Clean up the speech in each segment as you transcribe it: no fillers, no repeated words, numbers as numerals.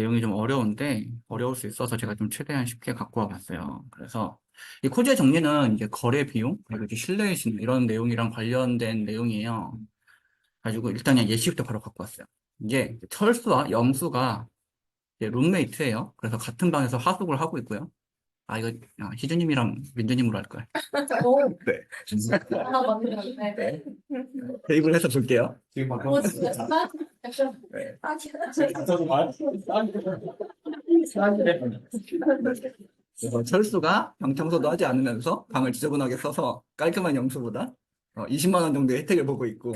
내용이 좀 어려운데 어려울 수 있어서 제가 좀 최대한 쉽게 갖고 와봤어요. 그래서 이 코드의 정리는 이제 거래 비용 그리고 이제 신뢰의 신 이런 내용이랑 관련된 내용이에요. 가지고 일단 그냥 예시부터 바로 갖고 왔어요. 이게 철수와 영수가 이제 룸메이트예요. 그래서 같은 방에서 하숙을 하고 있고요. 아 이거 희주님이랑 민주님으로 할 거예요. 오, 네. 아, 맞네. 네. 대입을 해서 볼게요. 오, 진짜 정말? 약간, 네. 아, 진짜. 그래서 철수가 방청소도 하지 않으면서 방을 지저분하게 써서 깔끔한 영수보다 20만 원 정도의 혜택을 보고 있고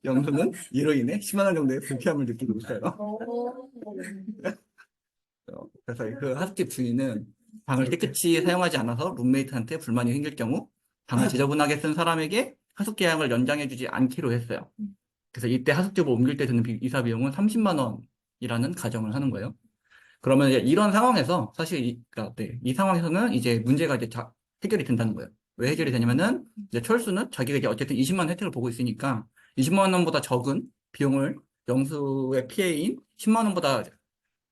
영수는 이로 인해 10만 원 정도의 불쾌함을 느끼고 있어요. 오, 그래서 그 하숙집 주인은 방을 깨끗이 사용하지 않아서 룸메이트한테 불만이 생길 경우 방을 지저분하게 쓴 사람에게 하숙 계약을 연장해주지 않기로 했어요. 그래서 이때 하숙집을 옮길 때 드는 이사 비용은 30만 원이라는 가정을 하는 거예요. 그러면 이제 이런 상황에서 사실 그러니까 이 상황에서는 이제 문제가 이제 해결이 된다는 거예요. 왜 해결이 되냐면은 이제 철수는 자기가 이제 어쨌든 20만 원 혜택을 보고 있으니까 20만 원보다 적은 비용을 영수의 피해인 10만 원보다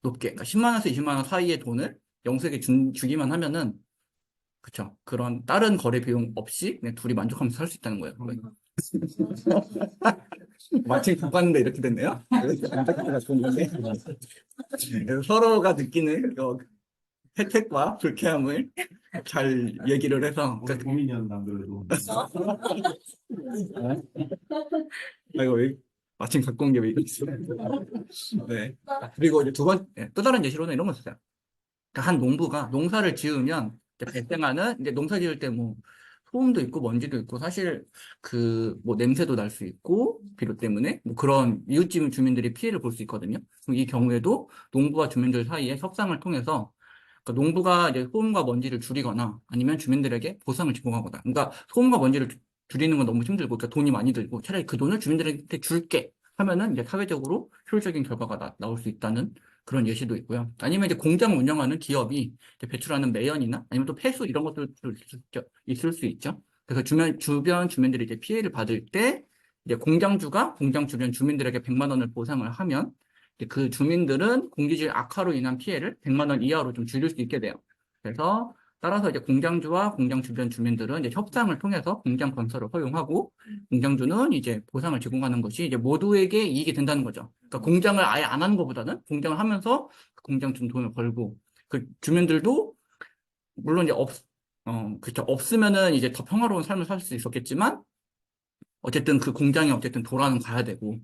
높게, 그러니까 10만 원에서 20만 원 사이의 돈을 영수에게 주기만 하면은 그쵸. 그런 다른 거래 비용 없이 그냥 둘이 만족하면서 살 수 있다는 거예요. 마침 바꿨는데 이렇게 됐네요. 안타깝게 좋은 건데. 그래서 서로가 느끼는 혜택과 불쾌함을 잘 얘기를 해서 고민이었나 안 그래도. 이거 마침 갖고 온 게 왜 있어? 네. 그리고 이제 또 다른 예시로는 이런 거 있어요. 그러니까 한 농부가 농사를 지으면 이제 발생하는 이제 농사 지을 때 뭐 소음도 있고 먼지도 있고 사실 그 뭐 냄새도 날 수 있고 비료 때문에 뭐 그런 이웃집 주민들이 피해를 볼 수 있거든요. 그럼 이 경우에도 농부와 주민들 사이에 협상을 통해서 그러니까 농부가 이제 소음과 먼지를 줄이거나 아니면 주민들에게 보상을 제공하거나. 그러니까 소음과 먼지를 줄이는 건 너무 힘들고, 그러니까 돈이 많이 들고 차라리 그 돈을 주민들한테 줄게 하면은 이제 사회적으로 효율적인 결과가 나올 수 있다는 그런 예시도 있고요. 아니면 이제 공장 운영하는 기업이 이제 배출하는 매연이나 아니면 또 폐수 이런 것들도 있을 수 있죠. 그래서 주변 주민들이 이제 피해를 받을 때 이제 공장주가 공장 주변 주민들에게 100만 원을 보상을 하면 그 주민들은 공기질 악화로 인한 피해를 100만 원 이하로 좀 줄일 수 있게 돼요. 그래서 따라서 이제 공장주와 공장 주변 주민들은 이제 협상을 통해서 공장 건설을 허용하고 공장주는 이제 보상을 제공하는 것이 이제 모두에게 이익이 된다는 거죠. 그러니까 공장을 아예 안 하는 것보다는 공장을 하면서 그 공장 준 돈을 벌고 그 주민들도 물론 이제 그렇죠. 없으면은 이제 더 평화로운 삶을 살 수 있었겠지만 어쨌든 그 공장이 어쨌든 돌아는 가야 되고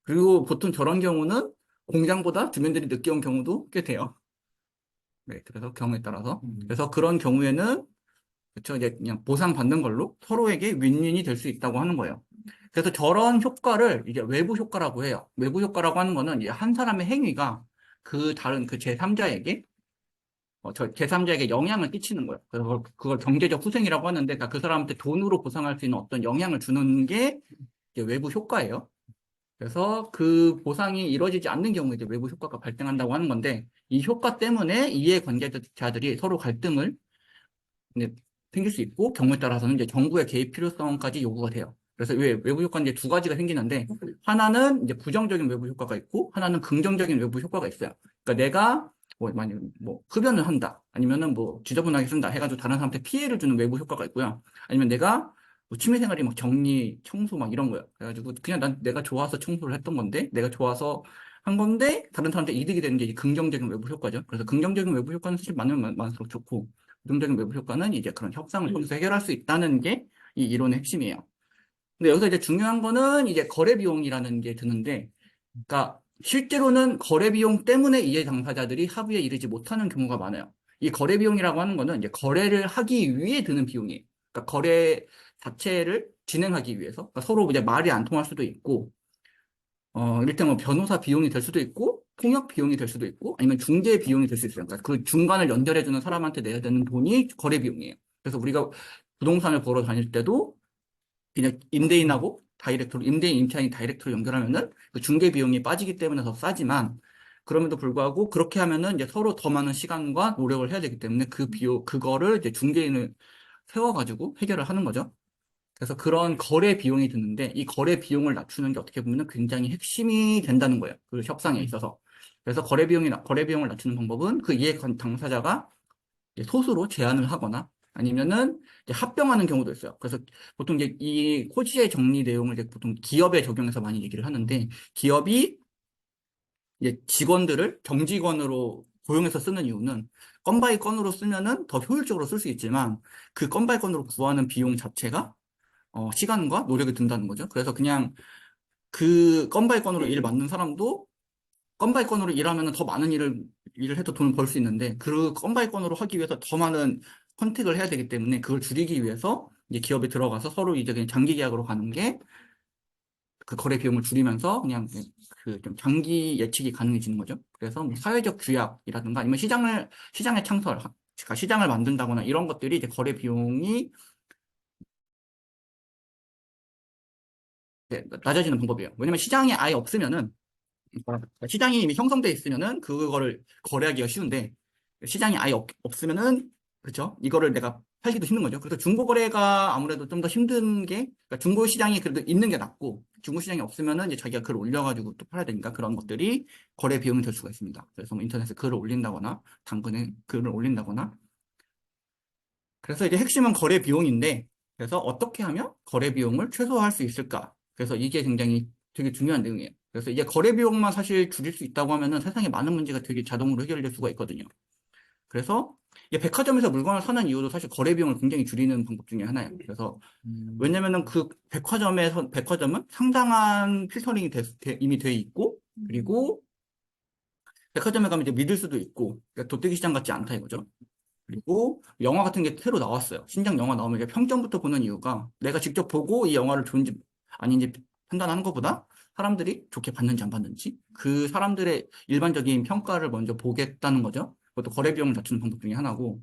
그리고 보통 저런 경우는 공장보다 주민들이 늦게 온 경우도 꽤 돼요. 네, 그래서 경우에 따라서. 그래서 그런 경우에는, 그쵸, 이제 그냥 보상받는 걸로 서로에게 윈윈이 될 수 있다고 하는 거예요. 그래서 저런 효과를 이제 외부 효과라고 해요. 외부 효과라고 하는 거는 이제 한 사람의 행위가 그 다른 그 제3자에게, 저 제3자에게 영향을 끼치는 거예요. 그래서 그걸 경제적 후생이라고 하는데, 그러니까 그 사람한테 돈으로 보상할 수 있는 어떤 영향을 주는 게 이제 외부 효과예요. 그래서 그 보상이 이루어지지 않는 경우에 이제 외부 효과가 발생한다고 하는 건데, 이 효과 때문에 이해관계자들이 서로 갈등을 이제 생길 수 있고, 경우에 따라서는 이제 정부의 개입 필요성까지 요구가 돼요. 그래서 왜 외부 효과는 이제 두 가지가 생기는데, 하나는 이제 부정적인 외부 효과가 있고, 하나는 긍정적인 외부 효과가 있어요. 그러니까 내가 뭐 만약 뭐 흡연을 한다, 아니면은 뭐 지저분하게 쓴다 해가지고 다른 사람한테 피해를 주는 외부 효과가 있고요. 아니면 내가 뭐 취미생활이 막 정리, 청소 막 이런 거예요. 그래가지고 그냥 내가 좋아서 청소를 했던 건데, 내가 좋아서 한 건데 다른 사람한테 이득이 되는 게 이 긍정적인 외부 효과죠. 그래서 긍정적인 외부 효과는 사실 많으면 많을수록 좋고, 부정적인 외부 효과는 이제 그런 협상을 통해서 해결할 수 있다는 게 이 이론의 핵심이에요. 근데 여기서 이제 중요한 거는 이제 거래 비용이라는 게 드는데, 그러니까 실제로는 거래 비용 때문에 이해 당사자들이 합의에 이르지 못하는 경우가 많아요. 이 거래 비용이라고 하는 거는 이제 거래를 하기 위해 드는 비용이에요. 그러니까 거래 자체를 진행하기 위해서 그러니까 서로 이제 말이 안 통할 수도 있고, 이를테면 변호사 비용이 될 수도 있고, 통역 비용이 될 수도 있고, 아니면 중개 비용이 될 수 있어요. 그러니까 그 중간을 연결해주는 사람한테 내야 되는 돈이 거래 비용이에요. 그래서 우리가 부동산을 보러 다닐 때도 그냥 임대인하고 다이렉트로, 임대인 임차인 다이렉트로 연결하면은 그 중개 비용이 빠지기 때문에 더 싸지만, 그럼에도 불구하고 그렇게 하면은 이제 서로 더 많은 시간과 노력을 해야 되기 때문에 그거를 이제 중개인을 세워가지고 해결을 하는 거죠. 그래서 그런 거래 비용이 드는데 이 거래 비용을 낮추는 게 어떻게 보면 굉장히 핵심이 된다는 거예요. 그 협상에 있어서. 그래서 거래 비용을 낮추는 방법은 그 이해 당사자가 이제 소수로 제한을 하거나 아니면은 이제 합병하는 경우도 있어요. 그래서 보통 이제 이 코지의 정리 내용을 이제 보통 기업에 적용해서 많이 얘기를 하는데 기업이 이제 직원들을 정직원으로 고용해서 쓰는 이유는 건 바이 건으로 쓰면은 더 효율적으로 쓸 수 있지만 그 건 바이 건으로 구하는 비용 자체가 시간과 노력이 든다는 거죠. 그래서 그냥 그 건 바이 건으로 일 맡는 사람도 건 바이 건으로 일하면 더 많은 일을 해도 돈을 벌 수 있는데 그 건 바이 건으로 하기 위해서 더 많은 컨택을 해야 되기 때문에 그걸 줄이기 위해서 이제 기업에 들어가서 서로 이제 그냥 장기 계약으로 가는 게 그 거래 비용을 줄이면서 그냥 그 좀 장기 예측이 가능해지는 거죠. 그래서 뭐 사회적 규약이라든가 아니면 시장의 창설, 그러니까 시장을 만든다거나 이런 것들이 이제 거래 비용이 네, 낮아지는 방법이에요. 왜냐면 시장이 아예 없으면은 시장이 이미 형성돼 있으면은 그거를 거래하기가 쉬운데 시장이 아예 없으면은 그렇죠? 이거를 내가 팔기도 힘든 거죠. 그래서 중고 거래가 아무래도 좀 더 힘든 게 그러니까 중고 시장이 그래도 있는 게 낫고 중고 시장이 없으면은 이제 자기가 글을 올려가지고 또 팔아야 되니까 그런 것들이 거래 비용이 될 수가 있습니다. 그래서 뭐 인터넷에 글을 올린다거나 당근에 글을 올린다거나 그래서 이제 핵심은 거래 비용인데 그래서 어떻게 하면 거래 비용을 최소화할 수 있을까? 그래서 이게 굉장히 되게 중요한 내용이에요. 그래서 이게 거래 비용만 사실 줄일 수 있다고 하면은 세상에 많은 문제가 되게 자동으로 해결될 수가 있거든요. 그래서 이게 백화점에서 물건을 사는 이유도 사실 거래 비용을 굉장히 줄이는 방법 중에 하나예요. 그래서 왜냐면은 그 백화점은 상당한 필터링이 이미 돼 있고 그리고 백화점에 가면 이제 믿을 수도 있고 그러니까 도떼기 시장 같지 않다 이거죠. 그리고 영화 같은 게 새로 나왔어요. 신작 영화 나오면 이제 평점부터 보는 이유가 내가 직접 보고 이 영화를 좋은지 아닌지 판단하는 것보다 사람들이 좋게 봤는지 안 봤는지 그 사람들의 일반적인 평가를 먼저 보겠다는 거죠. 그것도 거래 비용을 낮추는 방법 중에 하나고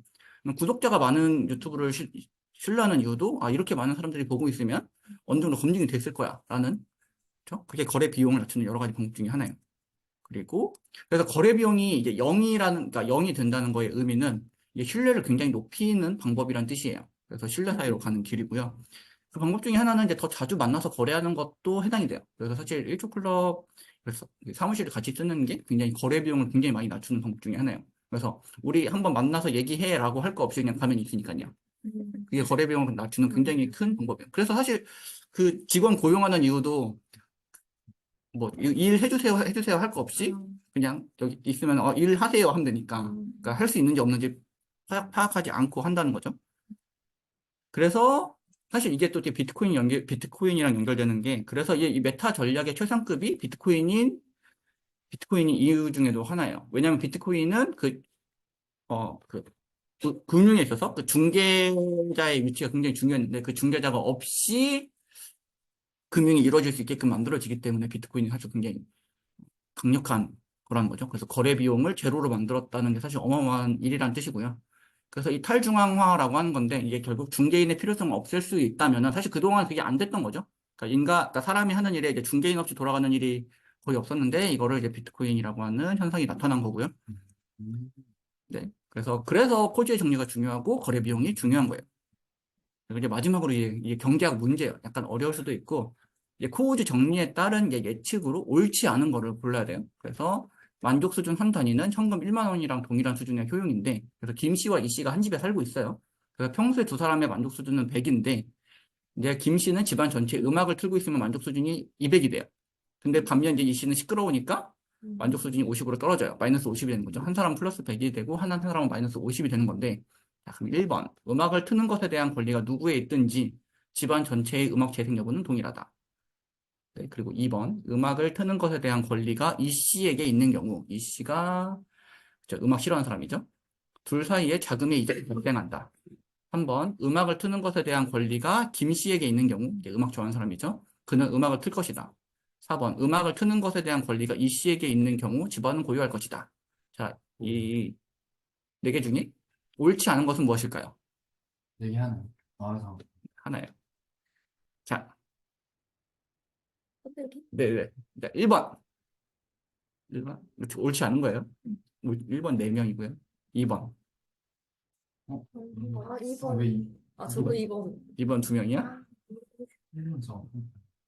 구독자가 많은 유튜브를 신뢰하는 이유도 이렇게 많은 사람들이 보고 있으면 어느 정도 검증이 됐을 거야 라는 그렇죠? 그게 거래 비용을 낮추는 여러 가지 방법 중에 하나예요. 그리고 그래서 거래 비용이 이제 0이라는 그러니까 0이 된다는 거의 의미는 이제 신뢰를 굉장히 높이는 방법이란 뜻이에요. 그래서 신뢰 사이로 가는 길이고요. 그 방법 중에 하나는 이제 더 자주 만나서 거래하는 것도 해당이 돼요. 그래서 사실 1초 클럽 그래서 사무실을 같이 쓰는 게 굉장히 거래 비용을 굉장히 많이 낮추는 방법 중에 하나예요. 그래서 우리 한번 만나서 얘기해라고 할 거 없이 그냥 가면 있으니까요. 그게 거래 비용을 낮추는 굉장히 큰 방법이에요. 그래서 사실 그 직원 고용하는 이유도 뭐 일 해주세요 할 거 없이 그냥 여기 있으면 일 하세요 하면 되니까 그러니까 할 수 있는지 없는지 파악하지 않고 한다는 거죠. 그래서 사실 이게 또 비트코인이랑 연결되는 게 그래서 이 메타 전략의 최상급이 비트코인이 이유 중에도 하나예요. 왜냐하면 비트코인은 그 금융에 있어서 그 중개자의 위치가 굉장히 중요했는데 그 중개자가 없이 금융이 이루어질 수 있게끔 만들어지기 때문에 비트코인이 사실 굉장히 강력한 거라는 거죠. 그래서 거래 비용을 제로로 만들었다는 게 사실 어마어마한 일이라는 뜻이고요. 그래서 이 탈중앙화라고 하는 건데 이게 결국 중개인의 필요성을 없앨 수 있다면은 사실 그동안 그게 안 됐던 거죠. 그러니까 사람이 하는 일에 이제 중개인 없이 돌아가는 일이 거의 없었는데 이거를 이제 비트코인이라고 하는 현상이 나타난 거고요. 네. 그래서 코지의 정리가 중요하고 거래 비용이 중요한 거예요. 그리고 이제 마지막으로 이게 경제학 문제예요. 약간 어려울 수도 있고, 이제 코우즈 정리에 따른 예측으로 옳지 않은 거를 골라야 돼요. 그래서 만족 수준 한 단위는 현금 1만 원이랑 동일한 수준의 효용인데, 그래서 김 씨와 이 씨가 한 집에 살고 있어요. 그래서 평소에 두 사람의 만족 수준은 100인데, 이제 김 씨는 집안 전체에 음악을 틀고 있으면 만족 수준이 200이 돼요. 근데 반면 이제 이 씨는 시끄러우니까 만족 수준이 50으로 떨어져요. 마이너스 50이 되는 거죠. 한 사람은 플러스 100이 되고 한 사람은 마이너스 50이 되는 건데 자, 그럼 1번 음악을 트는 것에 대한 권리가 누구에 있든지 집안 전체의 음악 재생 여부는 동일하다. 네, 그리고 2번 음악을 트는 것에 대한 권리가 이 씨에게 있는 경우 이 씨가 음악 싫어하는 사람이죠. 둘 사이에 자금의 이익이 발생한다. 3번 음악을 트는 것에 대한 권리가 김 씨에게 있는 경우 이제 음악 좋아하는 사람이죠. 그는 음악을 틀 것이다. 4번 음악을 트는 것에 대한 권리가 이 씨에게 있는 경우 집안은 고유할 것이다. 자, 이 네 개 중에 옳지 않은 것은 무엇일까요? 얘기하는 나와서 하나예요. 자, 호텔기? 네네. 자, 1번. 1번. 옳지 않은 거예요. 1번 4명이고요. 2번. 어? 아, 왜 2번. 아, 저도 2번. 2번 2명이야? 1번 저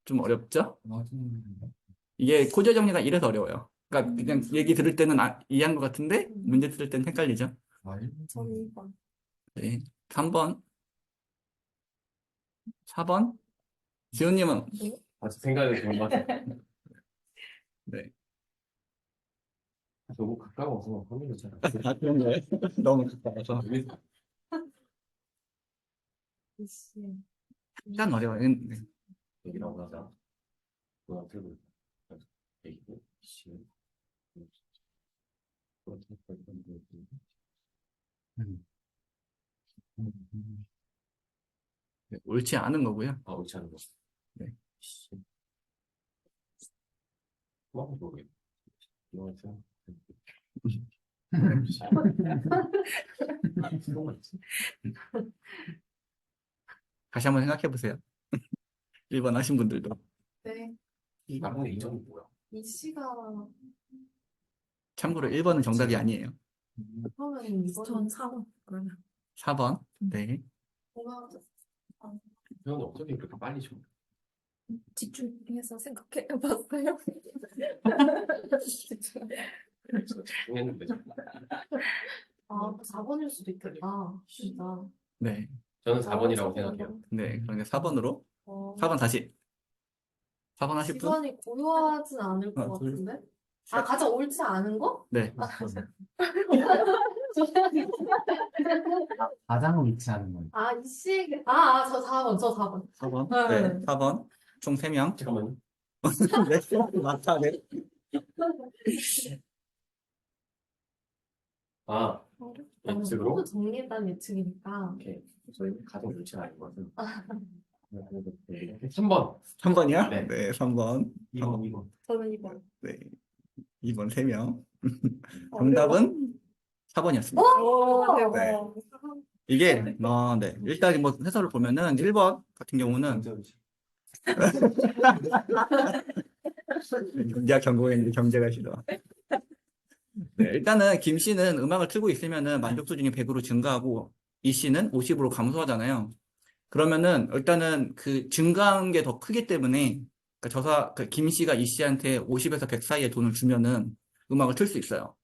좀 어렵죠? 나중에 이게 코드 정리가 이래서 어려워요. 그러니까 그냥 얘기 들을 때는 이해한 것 같은데 문제 들을 때는 헷갈리죠. 과일? 저는 2번. 네. 3번, 4번. 지훈님은 아직 생각이 드는 것 같아. 네. 너무 가까워서 확률이 잘 안 그런 거예요? 너무 가까워서. 돼. 이씨. 일단 어려워요. 네. 여기라고 하자. 뭐야, 들고 있고, 씨. 네, 옳지 않은 거고요. 아, 옳지 않은 거. 네. 씨. 뭐 모르겠네. 이거 같은. 다시 한번 생각해 보세요. 1번 하신 분들도. 네. 이 나무의 이점이 뭐야? 이씨가 참고로 1번은 정답이 아니에요. 그러면 이번 4번. 그러면 4번. 네. 뭔가 표현이 어떻게 그렇게 빨리 줘? 집중해서 생각해봤어요. 그래서 집중했는데. 아, 4번일 수도 있겠다. 진짜. 네. 저는 4번이라고 생각해요. 네. 그러면 4번으로. 어, 4번 다시. 4번 하실 분? 시간이 고요하진 않을 것 하나, 둘, 같은데? 셋. 아, 가장 옳지 않은 거? 네. 가장 옳지 않은 건. 아, 이씨. 저 4번, 저 4번. 4번. 네. 네. 4번. 총 3명. 잠깐만요. 네. 맞다. 네. 아, 나는 예측으로? 모두 정리했다는 예측이니까. 오케이. 저희 가장 옳지 않은 것은. 3번. 3번이요? 네. 네. 3번. 2번. 저는 2번. 네. 2번 3명. 어, 정답은 4번이었습니다. 오, 대박. 네. 이게, 네. 일단 뭐 해설을 보면은 1번 같은 경우는 경제학 전공했는데 경제가 싫어. 네, 일단은 김 씨는 음악을 틀고 있으면은 만족 수준이 100으로 증가하고 이 씨는 50으로 감소하잖아요. 그러면은 일단은 그 증가한 게 더 크기 때문에 김 씨가 이 씨한테 50에서 100 사이에 돈을 주면은 음악을 틀 수 있어요.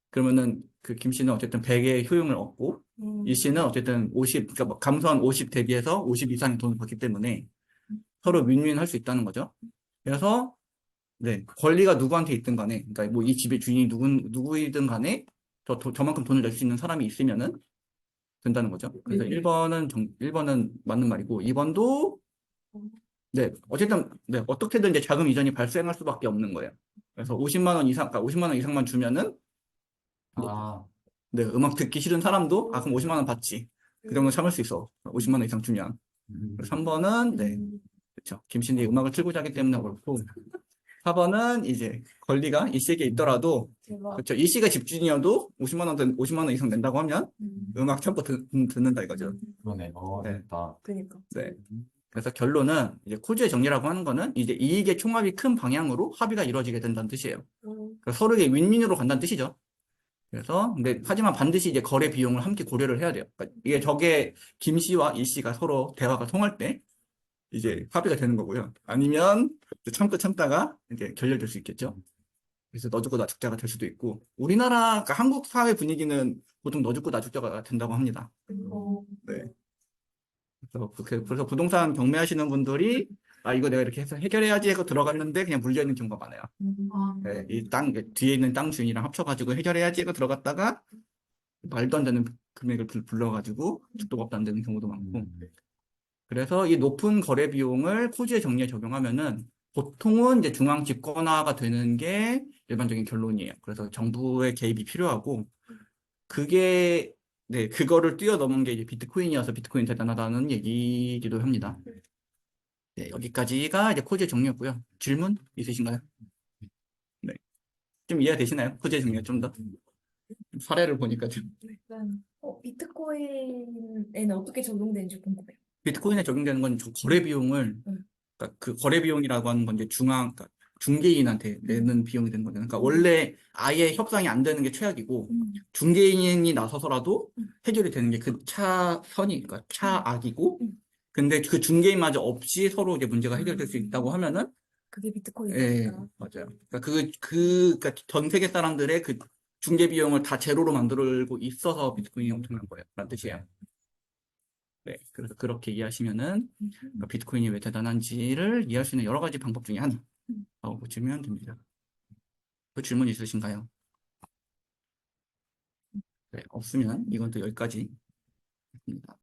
그러면은 그 김 씨는 어쨌든 100의 효용을 얻고 이 씨는 어쨌든 50, 그러니까 뭐 감소한 50 대비해서 50 이상의 돈을 받기 때문에 서로 윈윈 할 수 있다는 거죠. 그래서 네, 권리가 누구한테 있든 간에, 그러니까 뭐 이 집의 주인이 누구이든 간에 저만큼 돈을 낼 수 있는 사람이 있으면은 된다는 거죠. 그래서 1번은 맞는 말이고, 2번도, 네, 어쨌든, 네, 어떻게든 이제 자금 이전이 발생할 수밖에 없는 거예요. 그래서 50만 원 이상, 그러니까 50만 원 이상만 주면은, 아, 네, 음악 듣기 싫은 사람도, 그럼 50만 원 받지. 그 정도 참을 수 있어. 50만 원 이상 주면. 3번은, 네, 그렇죠. 김신이 음악을 틀고자 하기 때문에 그렇고, 4번은 이제 권리가 이 씨에게 있더라도, 대박. 그렇죠. 이 씨가 집주인이어도 50만 원 이상 낸다고 하면 음악 참고 듣는다 이거죠. 그러네. 네. 됐다. 그니까. 네. 그래서 결론은 이제 코주의 정리라고 하는 거는 이제 이익의 총합이 큰 방향으로 합의가 이루어지게 된다는 뜻이에요. 그래서 서로의 윈윈으로 간다는 뜻이죠. 그래서 근데 하지만 반드시 이제 거래 비용을 함께 고려를 해야 돼요. 그러니까 이게 저게 김 씨와 이 씨가 서로 대화가 통할 때 이제 합의가 되는 거고요. 아니면 참다가 이제 결렬될 수 있겠죠. 그래서 너 죽고 나 죽자가 될 수도 있고 우리나라 그러니까 한국 사회 분위기는 보통 너 죽고 나 죽자가 된다고 합니다. 네. 그래서 부동산 경매하시는 분들이 이거 내가 이렇게 해서 해결해야지 해서 들어갔는데 그냥 물려 있는 경우가 많아요. 네, 이 땅 뒤에 있는 땅 주인이랑 합쳐가지고 해결해야지 해서 들어갔다가 말도 안 되는 금액을 불러가지고 죽도밥도 안 되는 경우도 많고. 그래서 이 높은 거래 비용을 코주의 정리에 적용하면은 보통은 이제 중앙 집권화가 되는 게 일반적인 결론이에요. 그래서 정부의 개입이 필요하고 그게 네, 그거를 뛰어넘은 게 이제 비트코인이어서 비트코인 대단하다는 얘기기도 합니다. 네, 여기까지가 이제 코주의 정리였고요. 질문 있으신가요? 네. 좀 이해되시나요? 코주의 정리가 좀 더? 사례를 보니까 좀. 비트코인에는 어떻게 적용되는지 궁금해요. 비트코인에 적용되는 건 거래 비용을 그러니까 그 거래 비용이라고 하는 건 이제 그러니까 중개인한테 내는 비용이 되는 거잖아요. 그러니까 원래 아예 협상이 안 되는 게 최악이고 중개인이 나서서라도 해결이 되는 게 그 차선이 그러니까 차악이고 근데 그 중개인마저 없이 서로 이제 문제가 해결될 수 있다고 하면은 그게 예, 비트코인이니까. 맞아요. 그러니까 전 세계 사람들의 그 중개 비용을 다 제로로 만들고 있어서 비트코인이 엄청난 거예요. 라는 뜻이에요. 네, 그래서 그렇게 이해하시면은 그러니까 비트코인이 왜 대단한지를 이해할 수 있는 여러 가지 방법 중에 하나라고 보시면 됩니다. 또 질문 있으신가요? 네, 없으면 이건 또 여기까지입니다.